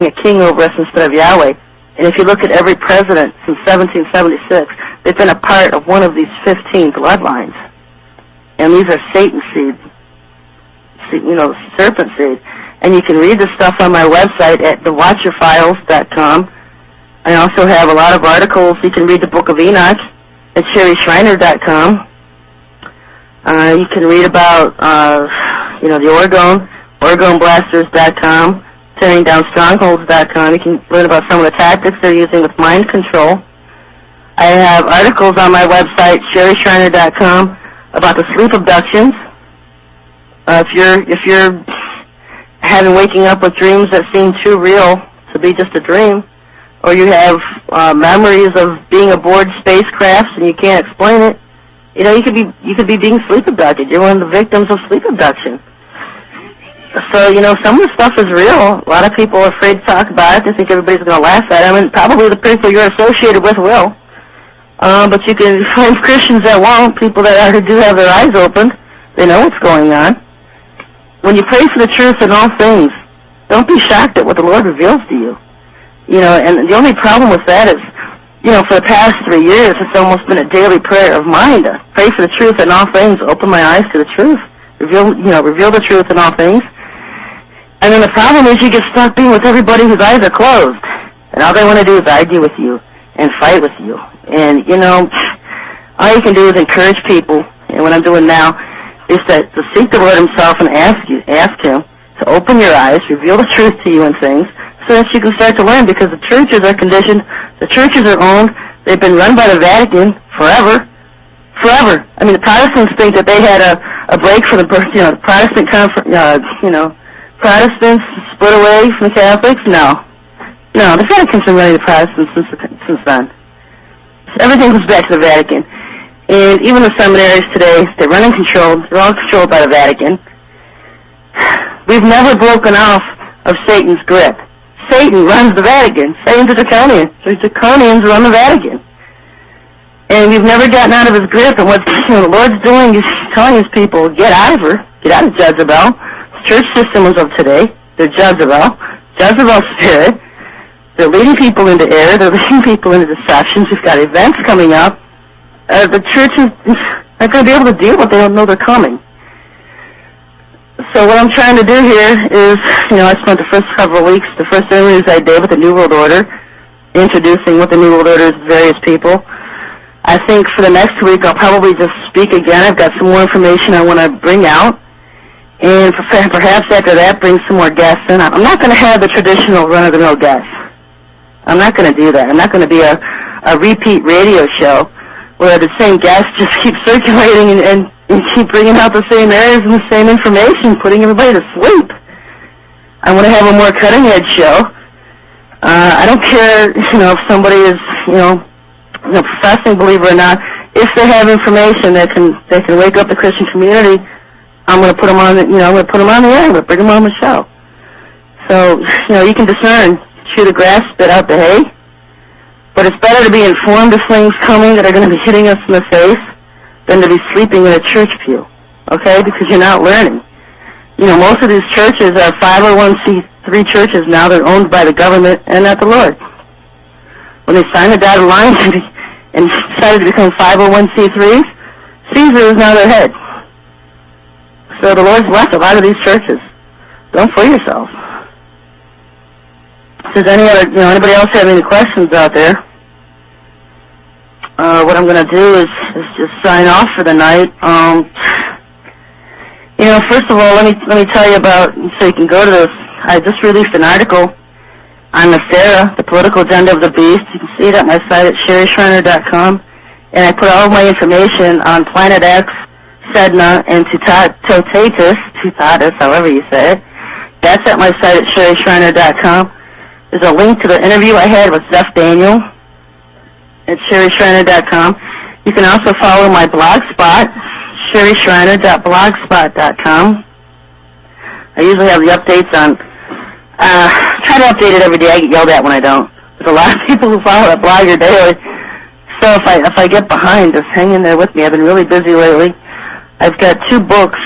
a king over us instead of Yahweh. And if you look at every president since 1776, they've been a part of one of these 15 bloodlines. And these are Satan seed, serpent seed. And you can read the stuff on my website at thewatcherfiles.com. I also have a lot of articles. You can read the Book of Enoch at SherryShriner.com. You can read about, the OregonBlasters.com, TearingDownStrongholds.com. You can learn about some of the tactics they're using with mind control. I have articles on my website, SherryShriner.com, about the sleep abductions. If you're waking up with dreams that seem too real to be just a dream, or you have memories of being aboard spacecrafts and you can't explain it, you could be being sleep abducted. You're one of the victims of sleep abduction. So, some of the stuff is real. A lot of people are afraid to talk about it. They think everybody's going to laugh at it. I mean, probably the people you're associated with will. But you can find Christians that won't, people that do have their eyes opened. They know what's going on. When you pray for the truth in all things, don't be shocked at what the Lord reveals to you. And the only problem with that is, for the past 3 years, it's almost been a daily prayer of mine to pray for the truth in all things, open my eyes to the truth, reveal the truth in all things. And then the problem is you get stuck being with everybody whose eyes are closed, and all they want to do is argue with you and fight with you. And, all you can do is encourage people, and what I'm doing now is to seek the Lord himself and ask him to open your eyes, reveal the truth to you and things, so that you can start to learn, because the churches are conditioned, the churches are owned, they've been run by the Vatican forever. I mean, the Protestants think that they had a break from the Protestant Protestants split away from the Catholics? No, the Vatican's been running the Protestants since then. Everything goes back to the Vatican. And even the seminaries today, they're running controlled. They're all controlled by the Vatican. We've never broken off of Satan's grip. Satan runs the Vatican. Satan's a draconian. The draconians run the Vatican. And we've never gotten out of his grip. And what the Lord's doing is telling his people, get out of her. Get out of Jezebel. Church systems of today, they're Jezebel's spirit. They're leading people into error. They're leading people into deceptions. We've got events coming up. The churches aren't going to be able to deal with it. They don't know they're coming. So what I'm trying to do here is, I spent the first several weeks, the first interviews I did with the New World Order, introducing what the New World Order is to various people. I think for the next week I'll probably just speak again. I've got some more information I want to bring out. And perhaps after that, bring some more guests in. I'm not going to have the traditional run-of-the-mill guests. I'm not going to do that. I'm not going to be a repeat radio show where the same guests just keep circulating and keep bringing out the same areas and the same information, putting everybody to sleep. I want to have a more cutting-edge show. I don't care, if somebody is, professing believer or not. If they have information that can wake up the Christian community, I'm going to put them on. I'm going to put them on the air. I'm going to bring them on the show. So, you can discern, chew the grass, spit out the hay. But it's better to be informed of things coming that are going to be hitting us in the face than to be sleeping in a church pew. Okay, because you're not learning. Most of these churches are 501c3 churches now. They're owned by the government and not the Lord. When they signed the dotted line and decided to become 501c3s, Caesar is now their head. So the Lord's left a lot of these churches. Don't fool yourself. Does anybody else have any questions out there? What I'm going to do is just sign off for the night. First of all, let me tell you about, so you can go to this. I just released an article on the Pharaoh, the political agenda of the beast. You can see it at my site at SherryShriner.com. And I put all of my information on Planet X, Sedna, and Tutatis, however you say it. That's at my site at SherryShriner.com. There's a link to the interview I had with Zeph Daniel at SherryShriner.com. You can also follow my blog spot, SherryShriner.blogspot.com. I usually have the updates on, try to update it every day. I get yelled at when I don't. There's a lot of people who follow that blogger daily. So if I get behind, just hang in there with me. I've been really busy lately. I've got 2 books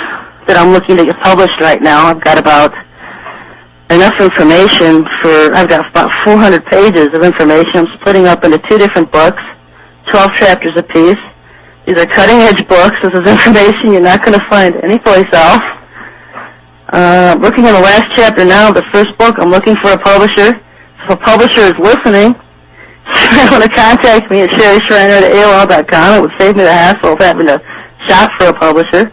that I'm looking to get published right now. I've got about enough information I've got about 400 pages of information. I'm splitting up into 2 different books, 12 chapters apiece. These are cutting-edge books. This is information you're not going to find anyplace else. Looking at the last chapter now, the first book, I'm looking for a publisher. If a publisher is listening, you want to contact me at SherryTalkRadio@AOL.com. It would save me the hassle of having to shop for a publisher.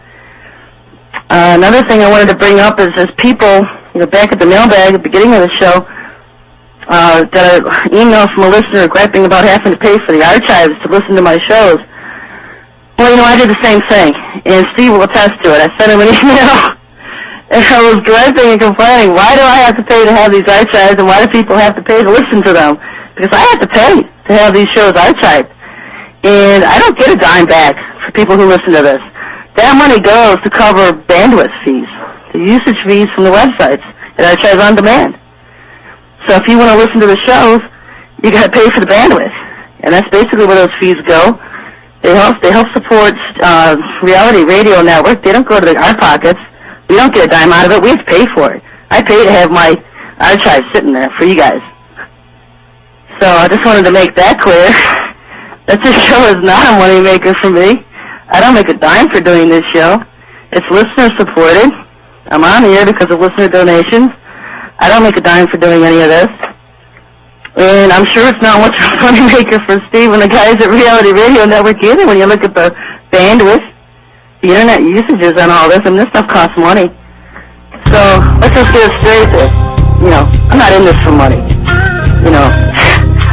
Another thing I wanted to bring up is people, back at the mailbag at the beginning of the show, got an email from a listener griping about having to pay for the archives to listen to my shows. Well, I did the same thing, and Steve will attest to it. I sent him an email, and I was griping and complaining, why do I have to pay to have these archives, and why do people have to pay to listen to them? Because I have to pay to have these shows archived, and I don't get a dime back for people who listen to this. That money goes to cover bandwidth fees, the usage fees from the websites at Archives on Demand. So if you want to listen to the shows, you got to pay for the bandwidth, and that's basically where those fees go. They help support Reality Radio Network. They don't go to our pockets. We don't get a dime out of it. We have to pay for it. I pay to have my archive sitting there for you guys. So I just wanted to make that clear. That this show is not a moneymaker for me. I don't make a dime for doing this show. It's listener supported. I'm on here because of listener donations. I don't make a dime for doing any of this. And I'm sure it's not much of a moneymaker for Steve and the guys at Reality Radio Network either when you look at the bandwidth, the internet usages on all this. This stuff costs money. So let's just get it straight that, I'm not in this for money.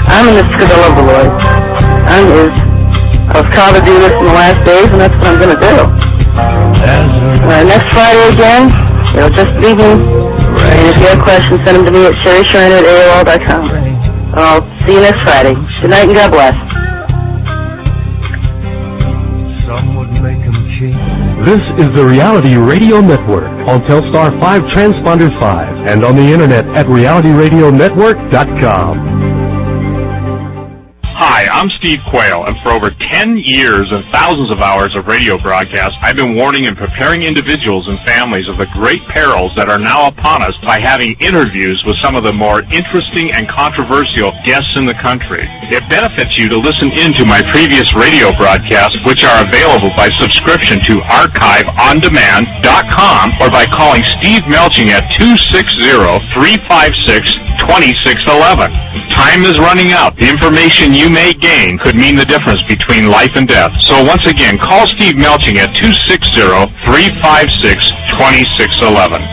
I'm in this because I love the Lord. I was called to do this in the last days, and that's what I'm going to do. Next Friday again, just leave me. And if you have questions, send them to me at SherryTalkRadio@AOL.com. I'll see you next Friday. Good night and God bless. This is the Reality Radio Network on Telstar 5 Transponder 5 and on the internet at realityradionetwork.com. Hi, I'm Steve Quayle, and for over 10 years and thousands of hours of radio broadcasts, I've been warning and preparing individuals and families of the great perils that are now upon us by having interviews with some of the more interesting and controversial guests in the country. It benefits you to listen in to my previous radio broadcasts, which are available by subscription to archiveondemand.com or by calling Steve Melching at 260-356-2611. Time is running out. The information you may gain could mean the difference between life and death. So once again, call Steve Melching at 260-356-2611.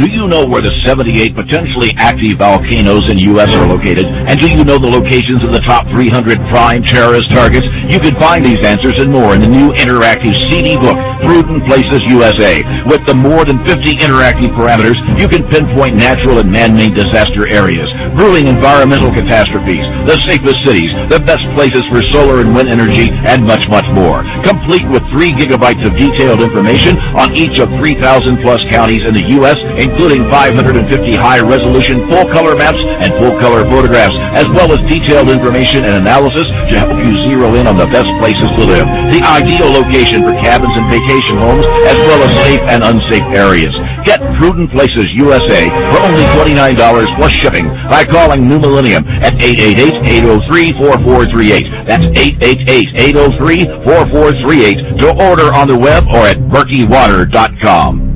Do you know where the 78 potentially active volcanoes in the U.S. are located? And do you know the locations of the top 300 prime terrorist targets? You can find these answers and more in the new interactive CD book, Prudent Places USA. With the more than 50 interactive parameters, you can pinpoint natural and man-made disaster areas, brewing environmental catastrophes, the safest cities, the best places for solar and wind energy, and much, much more. Complete with 3 gigabytes of detailed information on each of 3,000-plus counties in the U.S., including 550 high-resolution full-color maps and full-color photographs, as well as detailed information and analysis to help you zero in on the best places to live, the ideal location for cabins and vacation homes, as well as safe and unsafe areas. Get Prudent Places USA for only $29 plus shipping by calling New Millennium at 888-803-4438. That's 888-803-4438 to order on the web or at murkywater.com.